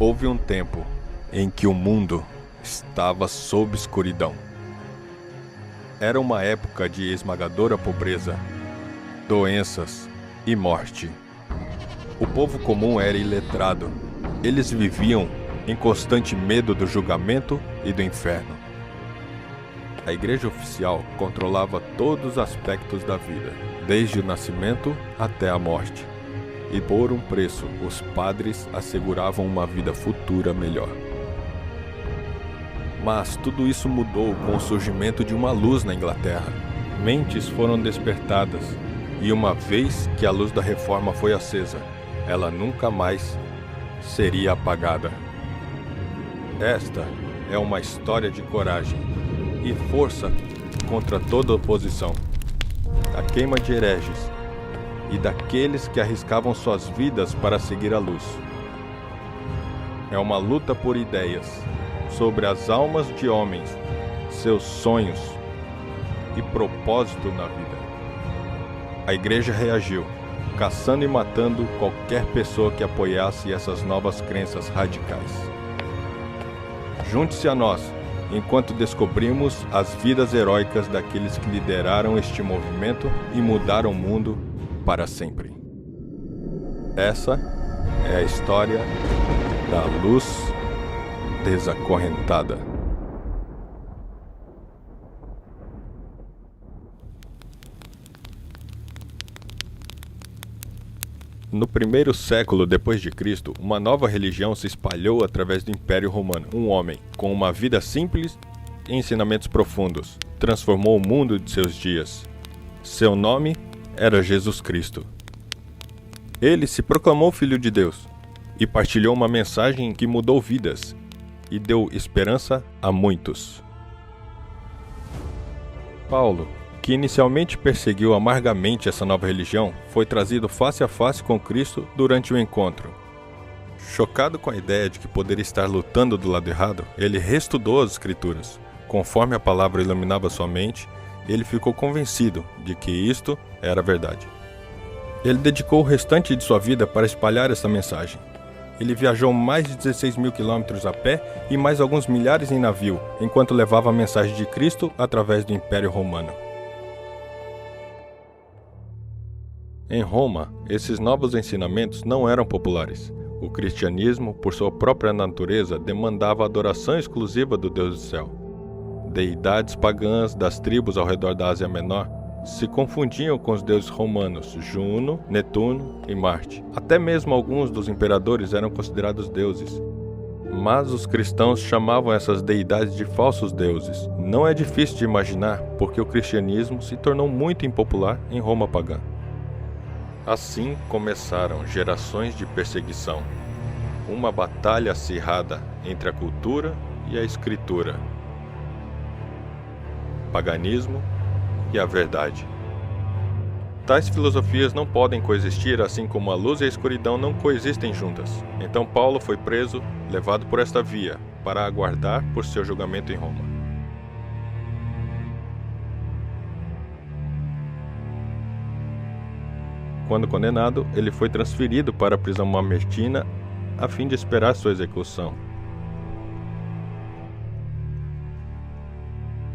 Houve um tempo em que o mundo estava sob escuridão. Era uma época de esmagadora pobreza, doenças e morte. O povo comum era iletrado. Eles viviam em constante medo do julgamento e do inferno. A igreja oficial controlava todos os aspectos da vida, desde o nascimento até a morte. E por um preço, os padres asseguravam uma vida futura melhor. Mas tudo isso mudou com o surgimento de uma luz na Inglaterra. Mentes foram despertadas, e uma vez que a luz da reforma foi acesa, ela nunca mais seria apagada. Esta é uma história de coragem e força contra toda oposição, a queima de hereges e daqueles que arriscavam suas vidas para seguir a luz. É uma luta por ideias, sobre as almas de homens, seus sonhos e propósito na vida. A igreja reagiu, caçando e matando qualquer pessoa que apoiasse essas novas crenças radicais. Junte-se a nós, enquanto descobrimos as vidas heróicas daqueles que lideraram este movimento e mudaram o mundo para sempre. Essa é a história da luz desacorrentada. No primeiro século depois de Cristo, uma nova religião se espalhou através do Império Romano. Um homem, com uma vida simples e ensinamentos profundos, transformou o mundo de seus dias. Seu nome era Jesus Cristo. Ele se proclamou Filho de Deus e partilhou uma mensagem que mudou vidas e deu esperança a muitos. Paulo, que inicialmente perseguiu amargamente essa nova religião, foi trazido face a face com Cristo durante o encontro. Chocado com a ideia de que poderia estar lutando do lado errado, ele reestudou as Escrituras. Conforme a palavra iluminava sua mente, ele ficou convencido de que isto era verdade. Ele dedicou o restante de sua vida para espalhar essa mensagem. Ele viajou mais de 16 mil quilômetros a pé e mais alguns milhares em navio, enquanto levava a mensagem de Cristo através do Império Romano. Em Roma, esses novos ensinamentos não eram populares. O cristianismo, por sua própria natureza, demandava a adoração exclusiva do Deus do céu. Deidades pagãs das tribos ao redor da Ásia Menor se confundiam com os deuses romanos Juno, Netuno e Marte. Até mesmo alguns dos imperadores eram considerados deuses. Mas os cristãos chamavam essas deidades de falsos deuses. Não é difícil de imaginar porque o cristianismo se tornou muito impopular em Roma pagã. Assim começaram gerações de perseguição, uma batalha acirrada entre a cultura e a escritura, paganismo e a verdade. Tais filosofias não podem coexistir, assim como a luz e a escuridão não coexistem juntas. Então Paulo foi preso, levado por esta via, para aguardar por seu julgamento em Roma. Quando condenado, ele foi transferido para a prisão mamertina a fim de esperar sua execução.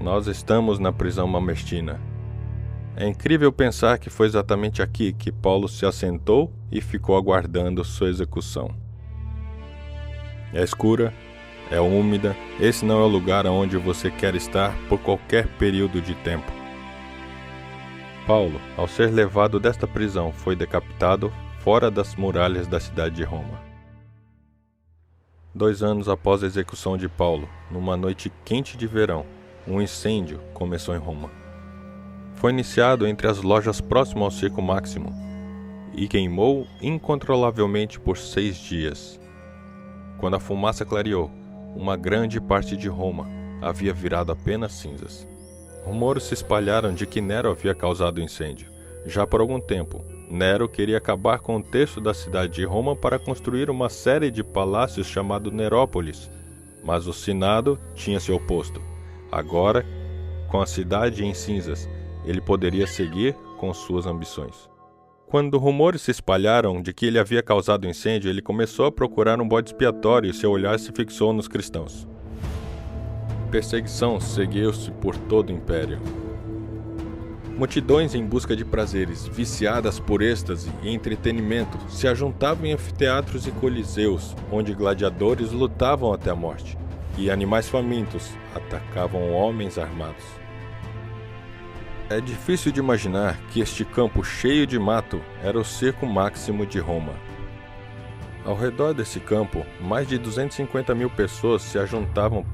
Nós estamos na prisão mamertina. É incrível pensar que foi exatamente aqui que Paulo se assentou e ficou aguardando sua execução. É escura, é úmida, esse não é o lugar onde você quer estar por qualquer período de tempo. Paulo, ao ser levado desta prisão, foi decapitado fora das muralhas da cidade de Roma. 2 anos após a execução de Paulo, numa noite quente de verão, um incêndio começou em Roma. Foi iniciado entre as lojas próximas ao Circo Máximo e queimou incontrolavelmente por 6 dias. Quando a fumaça clareou, uma grande parte de Roma havia virado apenas cinzas. Rumores se espalharam de que Nero havia causado o incêndio. Já por algum tempo, Nero queria acabar com o terço da cidade de Roma para construir uma série de palácios chamado Nerópolis, mas o Senado tinha se oposto. Agora, com a cidade em cinzas, ele poderia seguir com suas ambições. Quando rumores se espalharam de que ele havia causado incêndio, ele começou a procurar um bode expiatório e seu olhar se fixou nos cristãos. Perseguição seguiu-se por todo o império. Multidões em busca de prazeres, viciadas por êxtase e entretenimento, se ajuntavam em anfiteatros e coliseus, onde gladiadores lutavam até a morte, e animais famintos atacavam homens armados. É difícil de imaginar que este campo cheio de mato era o Circo Máximo de Roma. Ao redor desse campo, mais de 250 mil pessoas se ajuntavam,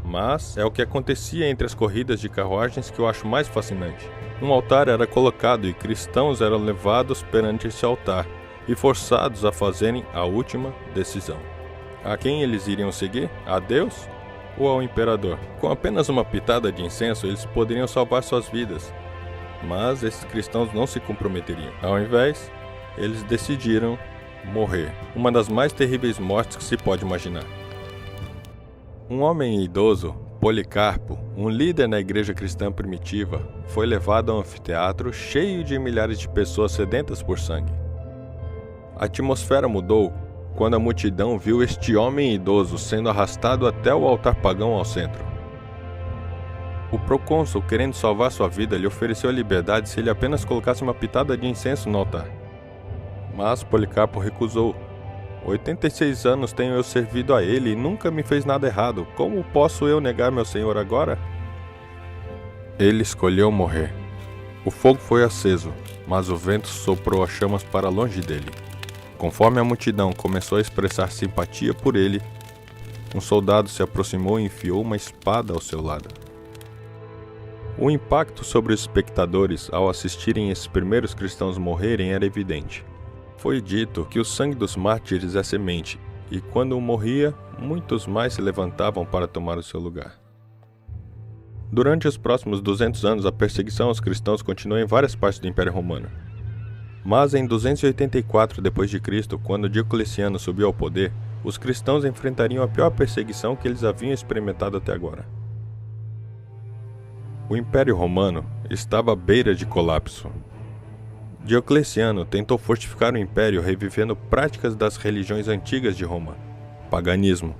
mas é o que acontecia entre as corridas de carruagens que eu acho mais fascinante. Um altar era colocado e cristãos eram levados perante esse altar e forçados a fazerem a última decisão. A quem eles iriam seguir? A Deus ou ao imperador? Com apenas uma pitada de incenso, eles poderiam salvar suas vidas. Mas esses cristãos não se comprometeriam. Ao invés, eles decidiram morrer. Uma das mais terríveis mortes que se pode imaginar. Um homem idoso, Policarpo, um líder na igreja cristã primitiva, foi levado a um anfiteatro cheio de milhares de pessoas sedentas por sangue. A atmosfera mudou quando a multidão viu este homem idoso sendo arrastado até o altar pagão ao centro. O procônsul, querendo salvar sua vida, lhe ofereceu a liberdade se ele apenas colocasse uma pitada de incenso no altar. Mas Policarpo recusou. 86 anos tenho eu servido a ele e nunca me fez nada errado. Como posso eu negar meu senhor agora? Ele escolheu morrer. O fogo foi aceso, mas o vento soprou as chamas para longe dele. Conforme a multidão começou a expressar simpatia por ele, um soldado se aproximou e enfiou uma espada ao seu lado. O impacto sobre os espectadores ao assistirem esses primeiros cristãos morrerem era evidente. Foi dito que o sangue dos mártires é semente, e quando um morria, muitos mais se levantavam para tomar o seu lugar. Durante os próximos 200 anos, a perseguição aos cristãos continuou em várias partes do Império Romano. Mas em 284 d.C., quando Diocleciano subiu ao poder, os cristãos enfrentariam a pior perseguição que eles haviam experimentado até agora. O Império Romano estava à beira de colapso. Diocleciano tentou fortificar o império revivendo práticas das religiões antigas de Roma. Paganismo.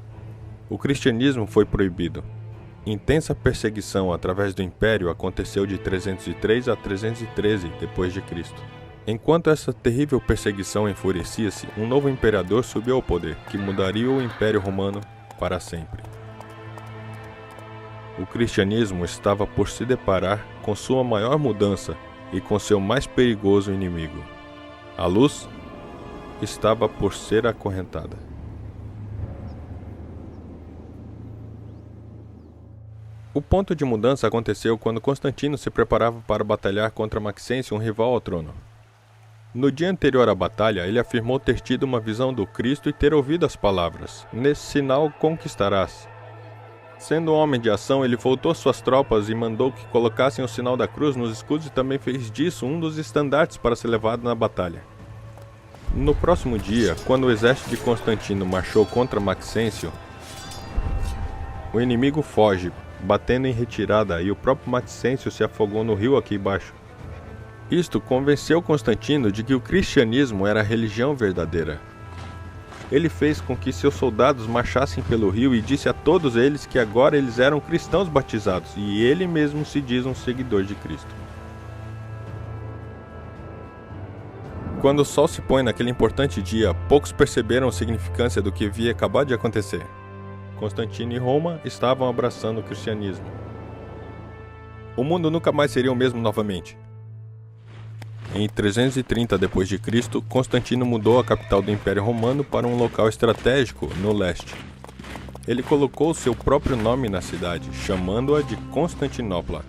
O cristianismo foi proibido. Intensa perseguição através do império aconteceu de 303 a 313 d.C. Enquanto essa terrível perseguição enfurecia-se, um novo imperador subiu ao poder, que mudaria o Império Romano para sempre. O cristianismo estava por se deparar com sua maior mudança e com seu mais perigoso inimigo. A luz estava por ser acorrentada. O ponto de mudança aconteceu quando Constantino se preparava para batalhar contra Maxêncio, um rival ao trono. No dia anterior à batalha, ele afirmou ter tido uma visão do Cristo e ter ouvido as palavras: "Nesse sinal conquistarás." Sendo um homem de ação, ele voltou suas tropas e mandou que colocassem o sinal da cruz nos escudos e também fez disso um dos estandartes para ser levado na batalha. No próximo dia, quando o exército de Constantino marchou contra Maxêncio, o inimigo foge, batendo em retirada, e o próprio Maxêncio se afogou no rio aqui embaixo. Isto convenceu Constantino de que o cristianismo era a religião verdadeira. Ele fez com que seus soldados marchassem pelo rio e disse a todos eles que agora eles eram cristãos batizados, e ele mesmo se diz um seguidor de Cristo. Quando o sol se põe naquele importante dia, poucos perceberam a significância do que havia acabado de acontecer. Constantino e Roma estavam abraçando o cristianismo. O mundo nunca mais seria o mesmo novamente. Em 330 d.C., Constantino mudou a capital do Império Romano para um local estratégico no leste. Ele colocou seu próprio nome na cidade, chamando-a de Constantinopla.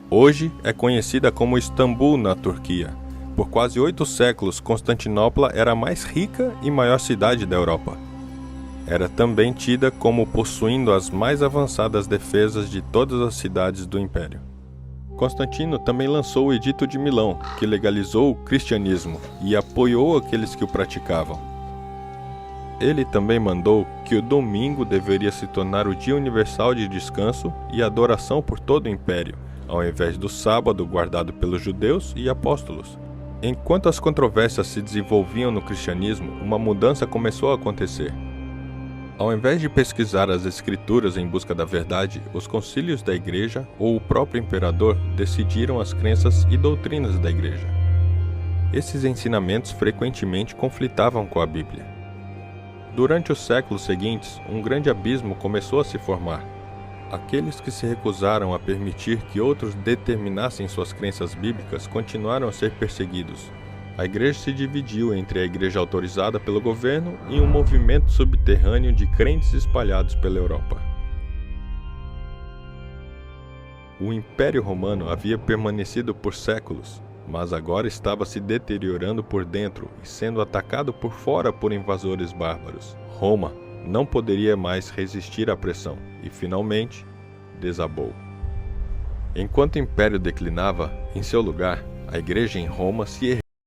Hoje é conhecida como Istambul, na Turquia. Por quase 8 séculos, Constantinopla era a mais rica e maior cidade da Europa. Era também tida como possuindo as mais avançadas defesas de todas as cidades do Império. Constantino também lançou o Edito de Milão, que legalizou o cristianismo e apoiou aqueles que o praticavam. Ele também mandou que o domingo deveria se tornar o dia universal de descanso e adoração por todo o império, ao invés do sábado guardado pelos judeus e apóstolos. Enquanto as controvérsias se desenvolviam no cristianismo, uma mudança começou a acontecer. Ao invés de pesquisar as escrituras em busca da verdade, os concílios da igreja ou o próprio imperador decidiram as crenças e doutrinas da igreja. Esses ensinamentos frequentemente conflitavam com a Bíblia. Durante os séculos seguintes, um grande abismo começou a se formar. Aqueles que se recusaram a permitir que outros determinassem suas crenças bíblicas continuaram a ser perseguidos. A igreja se dividiu entre a igreja autorizada pelo governo e um movimento subterrâneo de crentes espalhados pela Europa. O Império Romano havia permanecido por séculos, mas agora estava se deteriorando por dentro e sendo atacado por fora por invasores bárbaros. Roma não poderia mais resistir à pressão e, finalmente, desabou. Enquanto o império declinava, em seu lugar, a igreja em Roma se ergueu.